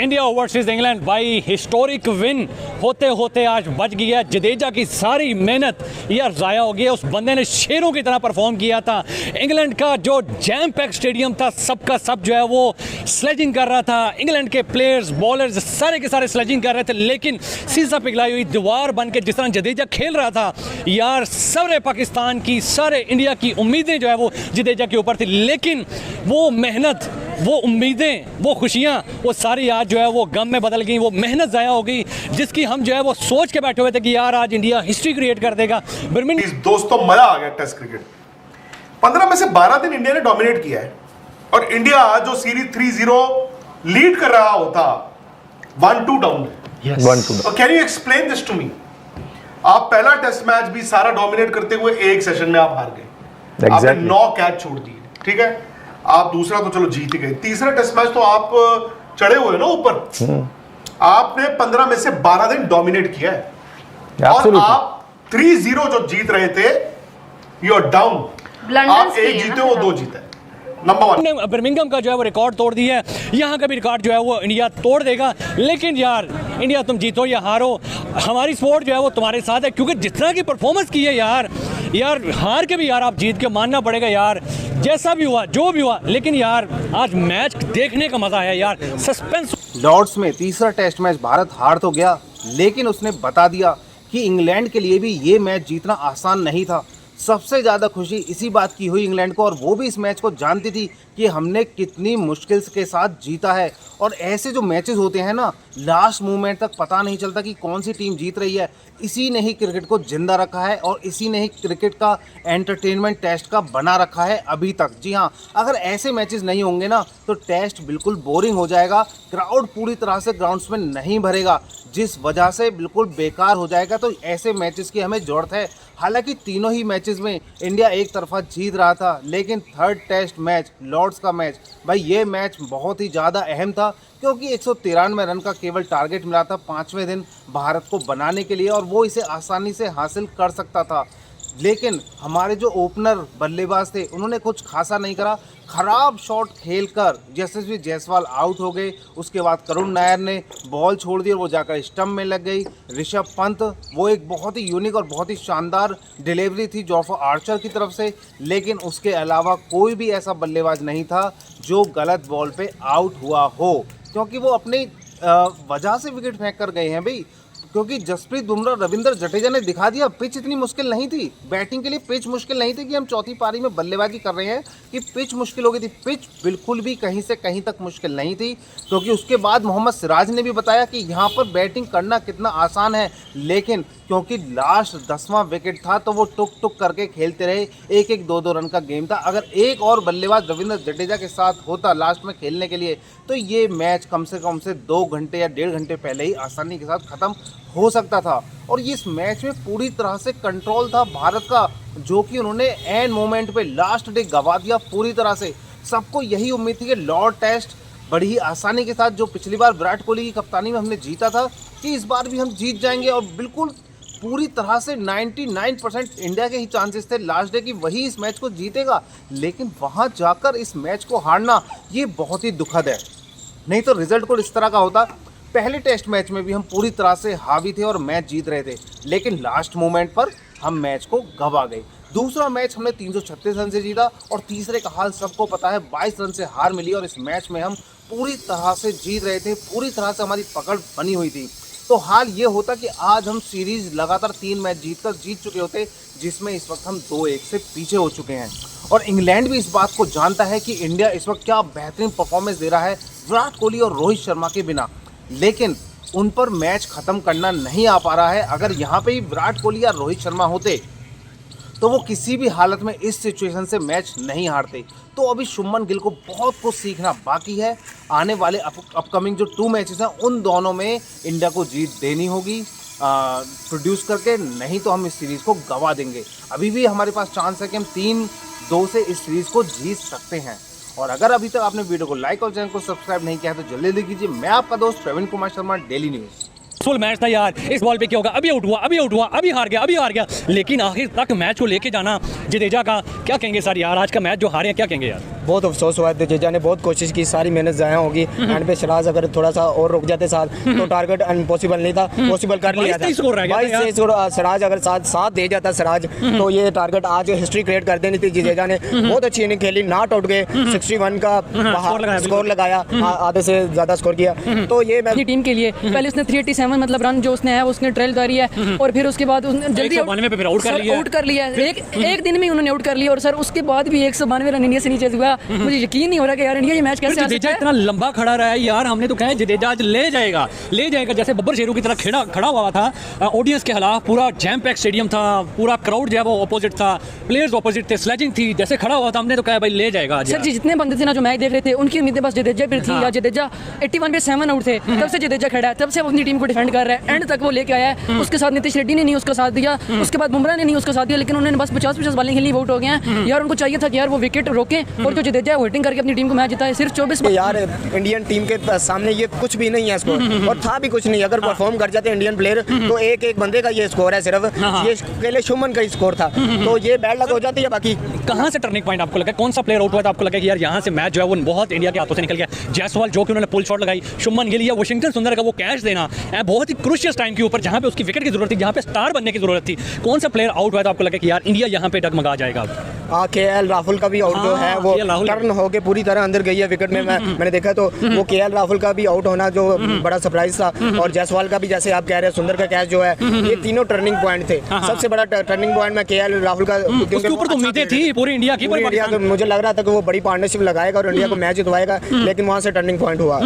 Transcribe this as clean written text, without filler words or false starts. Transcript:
India versus England भाई historic win होते होते आज बच गया। जडेजा की सारी मेहनत यार ज़ाया हो गई। उस बंदे ने शेरों की तरह परफॉर्म किया था। इंग्लैंड का जो जैम पैक स्टेडियम था सबका सब जो है वो स्लेजिंग कर रहा था। इंग्लैंड के प्लेयर्स बॉलर्स सारे के सारे स्लेजिंग कर रहे थे, लेकिन सीसा पिघलाई हुई दीवार बन के जिस तरह जडेजा खेल रहा था यार, सारे पाकिस्तान की सारे इंडिया की उम्मीदें जो है वो जडेजा के ऊपर थी। लेकिन वो मेहनत, वो उम्मीदें, वो खुशियाँ, वो सारी आज जो है वो गम में बदल गई। वो मेहनत ज़ाया हो गई जिसकी हम जो है वो सोच के बैठे हुए थे कि यार आज इंडिया हिस्ट्री क्रिएट कर देगा। दोस्तों मजा आ गया टेस्ट क्रिकेट। 15 में से 12 दिन इंडिया ने डोमिनेट किया है और इंडिया जो सीरीज 3-0 लीड कर रहा होता 1-2 डाउन है। 1-2। Can you explain this to me? आप पहला टेस्ट मैच भी सारा डोमिनेट करते हुए एक सेशन में आप हार गए। आपने 9 कैच छोड़ दिए, ठीक है। आप दूसरा तो चलो जीत ही गए, तीसरा टेस्ट मैच तो आप चढ़े हुए ना ऊपर। आपने 15 में से 12 दिन डोमिनेट किया है और आप 3-0 जो जीत रहे थे, यू आर डाउन। आप एक जीते हो, 2 जीते। नंबर 1 बर्मिंघम का जो है वो रिकॉर्ड तोड़ दिया है। यहाँ का भी रिकॉर्ड जो है वो इंडिया तोड़ देगा। लेकिन यार इंडिया तुम जीतो या हारो, हमारी सपोर्ट जो है वो तुम्हारे साथ है, क्योंकि जिस तरह की परफॉर्मेंस की है यार हार के भी यार आप जीत के मानना पड़ेगा यार। जैसा भी हुआ जो भी हुआ, लेकिन यार आज मैच देखने का मजा है यार। सस्पेंस। लॉर्ड्स में तीसरा टेस्ट मैच भारत हार तो गया, लेकिन उसने बता दिया कि इंग्लैंड के लिए भी ये मैच जीतना आसान नहीं था। सबसे ज़्यादा खुशी इसी बात की हुई इंग्लैंड को, और वो भी इस मैच को जानती थी कि हमने कितनी मुश्किल के साथ जीता है। और ऐसे जो मैचेस होते हैं ना, लास्ट मोमेंट तक पता नहीं चलता कि कौन सी टीम जीत रही है। इसी ने ही क्रिकेट को जिंदा रखा है और इसी ने ही क्रिकेट का एंटरटेनमेंट टेस्ट का बना रखा है अभी तक। जी हाँ, अगर ऐसे मैचेस नहीं होंगे ना तो टेस्ट बिल्कुल बोरिंग हो जाएगा, क्राउड पूरी तरह से ग्राउंड्स में नहीं भरेगा, जिस वजह से बिल्कुल बेकार हो जाएगा। तो ऐसे मैचेस की हमें ज़रूरत है। हालांकि तीनों ही मैचेस में इंडिया एक तरफा जीत रहा था, लेकिन थर्ड टेस्ट मैच लॉर्ड्स का मैच भाई, ये मैच बहुत ही ज़्यादा अहम था, क्योंकि 193 रन का केवल टारगेट मिला था 5वें दिन भारत को बनाने के लिए, और वो इसे आसानी से हासिल कर सकता था। लेकिन हमारे जो ओपनर बल्लेबाज थे उन्होंने कुछ खासा नहीं करा। खराब शॉट खेलकर यशस्वी जायसवाल आउट हो गए। उसके बाद करुण नायर ने बॉल छोड़ दी और वो जाकर स्टंप में लग गई। ऋषभ पंत, वो एक बहुत ही यूनिक और बहुत ही शानदार डिलीवरी थी जॉफ आर्चर की तरफ से, लेकिन उसके अलावा कोई भी ऐसा बल्लेबाज नहीं था जो गलत बॉल पे आउट हुआ हो, क्योंकि वो अपनी वजह से विकेट फेंक कर गए हैं भाई। क्योंकि जसप्रीत बुमराह, रविंद्र जडेजा ने दिखा दिया पिच इतनी मुश्किल नहीं थी। बैटिंग के लिए पिच मुश्किल नहीं थी कि हम चौथी पारी में बल्लेबाजी कर रहे हैं कि पिच मुश्किल हो गई थी। पिच बिल्कुल भी कहीं से कहीं तक मुश्किल नहीं थी, क्योंकि उसके बाद मोहम्मद सिराज ने भी बताया कि यहाँ पर बैटिंग करना कितना आसान है, लेकिन क्योंकि लास्ट 10वां विकेट था तो वो टुक टुक करके खेलते रहे। 1-1, 2-2 रन का गेम था। अगर एक और बल्लेबाज रविंद्र जडेजा के साथ होता लास्ट में खेलने के लिए, तो ये मैच कम से 2 घंटे या 1.5 घंटे पहले ही आसानी के साथ ख़त्म हो सकता था। और इस मैच में पूरी तरह से कंट्रोल था भारत का, जो कि उन्होंने एंड मोमेंट पे लास्ट डे गवा दिया पूरी तरह से। सबको यही उम्मीद थी कि लॉर्ड टेस्ट बड़ी ही आसानी के साथ, जो पिछली बार विराट कोहली की कप्तानी में हमने जीता था, कि इस बार भी हम जीत जाएंगे। और बिल्कुल पूरी तरह से 99% इंडिया के ही चांसेस थे लास्ट डे की वही इस मैच को जीतेगा। लेकिन वहाँ जाकर इस मैच को हारना ये बहुत ही दुखद है। नहीं तो रिजल्ट को इस तरह का होता। पहले टेस्ट मैच में भी हम पूरी तरह से हावी थे और मैच जीत रहे थे, लेकिन लास्ट मोमेंट पर हम मैच को गंवा गए। दूसरा मैच हमने 336 रन से जीता, और तीसरे का हाल सबको पता है, 22 रन से हार मिली। और इस मैच में हम पूरी तरह से जीत रहे थे, पूरी तरह से हमारी पकड़ बनी हुई थी। तो हाल ये होता कि आज हम सीरीज लगातार 3 मैच जीत चुके होते, जिसमें इस वक्त हम 2-1 से पीछे हो चुके हैं। और इंग्लैंड भी इस बात को जानता है कि इंडिया इस वक्त क्या बेहतरीन परफॉर्मेंस दे रहा है विराट कोहली और रोहित शर्मा के बिना, लेकिन उन पर मैच ख़त्म करना नहीं आ पा रहा है। अगर यहाँ पे ही विराट कोहली या रोहित शर्मा होते तो वो किसी भी हालत में इस सिचुएशन से मैच नहीं हारते। तो अभी शुभमन गिल को बहुत कुछ सीखना बाकी है। आने वाले अपकमिंग जो 2 मैचेस हैं उन दोनों में इंडिया को जीत देनी होगी प्रोड्यूस करके, नहीं तो हम इस सीरीज़ को गंवा देंगे। अभी भी हमारे पास चांस है कि हम 3-2 से इस सीरीज़ को जीत सकते हैं। और अगर अभी तक आपने वीडियो को लाइक और चैनल को सब्सक्राइब नहीं किया है तो जल्दी कीजिए। मैं आपका दोस्त Praveen Kumar Sharma, daily news. Full match था यार। इस बॉल पे क्या होगा, अभी आउट हुआ, अभी हार गया, लेकिन आखिर तक मैच को लेके जाना जडेजा का क्या कहेंगे सर यार, आज का मैच जो हारे हैं क्या कहेंगे यार? बहुत अफसोस हुआ। जडेजा ने बहुत कोशिश की, सारी मेहनत ज़ाया होगी। एंड पे सिराज अगर थोड़ा सा और रुक जाते साथ तो टारगेट इम्पॉसिबल नहीं था, पॉसिबल कर लिया था। 22 सिराज अगर साथ दे जाता सिराज तो ये टारगेट आज हिस्ट्री क्रिएट कर देनी थी। जडेजा ने बहुत अच्छी इनिंग खेली, नॉट आउट गए, 61 का स्कोर लगाया, आधे से ज़्यादा स्कोर किया। तो ये अपनी टीम के लिए पहले उसने 387 मतलब रन जो उसने है उसने ट्रेल करी है, और फिर उसके बाद उसने जल्दी आउट कर लिया। एक दिन में उन्होंने आउट कर लिया, और सर उसके बाद भी 192 रन इंडिया से नीचे हुआ। मुझे यकीन नहीं हो रहा कि यार इंडिया ये मैच कैसे जडेजा इतना लंबा खड़ा रहा है यार। हमने तो कहा जडेजा आज ले जाएगा जैसे बब्बर शेरू की तरह खड़ा हुआ था ऑडियंस के खिलाफ। पूरा जैम पैक स्टेडियम था, पूरा क्राउड जो है वो अपोजिट था, प्लेयर्स अपोजिट थे, स्लेजिंग थी, जैसे खड़ा हुआ था हमने तो कहा भाई ले जाएगा। सर जी जितने बंदे थे ना जो मैच देख रहे थे उनकी उम्मीदें बस जडेजा पर थी। या जडेजा 81 पे 7 आउट थे, तब से जडेजा खड़ा है, तब से वो अपनी टीम को डिफेंड कर रहा है, एंड तक वो लेके आया है। उसके साथ नीतीश रेड्डी ने नहीं उसका साथ दिया, उसके बाद बुमराह ने नहीं उसका साथ दिया, लेकिन उन्होंने बस 50-50 बॉलिंग खेलनी, आउट हो गए हैं। यार उनको चाहिए था कि यार वो विकेट रोके, और जो जडेजा है हिटिंग करके अपनी टीम को मैच जिताए। सिर्फ 24 यार इंडियन टीम के सामने ये कुछ भी नहीं है स्कोर, और था भी कुछ नहीं। अगर परफॉर्म कर जाते इंडियन प्लेयर तो एक बंदे का ये स्कोर है सिर्फ, ये अकेले शुमन का ही स्कोर था, तो ये बैड लक हो जाती है। बाकी कहाँ से टर्निंग पॉइंट आपको लगा, कौन सा प्लेयर आउट हुआ था आपको लगा कि यार यहाँ से मैच जो है वो बहुत इंडिया के हाथों से निकल गया? जायसवाल जो कि उन्होंने पुल शॉट लगाई, शुभमन गिल या वाशिंगटन सुंदर का वो कैच देना बहुत ही क्रूशियल टाइम के ऊपर जहाँ पे उसकी विकेट की जरूरत थी, जहाँ पे स्टार बनने की जरूरत थी। कौन सा प्लेयर आउट हुआ था आपको लगा कि यार इंडिया यहाँ पे डगमगा जाएगा? केएल राहुल का भी आउट जो है वो टर्न होके पूरी तरह अंदर गई है विकेट में। मैंने देखा तो वो केएल राहुल का भी आउट होना जो बड़ा सरप्राइज था, और जायसवाल का भी जैसे आप कह रहे हैं सुंदर का कैच जो है, ये तीनों टर्निंग पॉइंट थे। सबसे बड़ा टर्निंग पॉइंट में केएल राहुल का, उसके ऊपर तो उम्मीदें थी पूरी इंडिया की, तो मुझे लग रहा था कि वो बड़ी पार्टनरशिप लगाएगा और इंडिया को मैच जितवाएगा, लेकिन वहाँ से टर्निंग पॉइंट हुआ।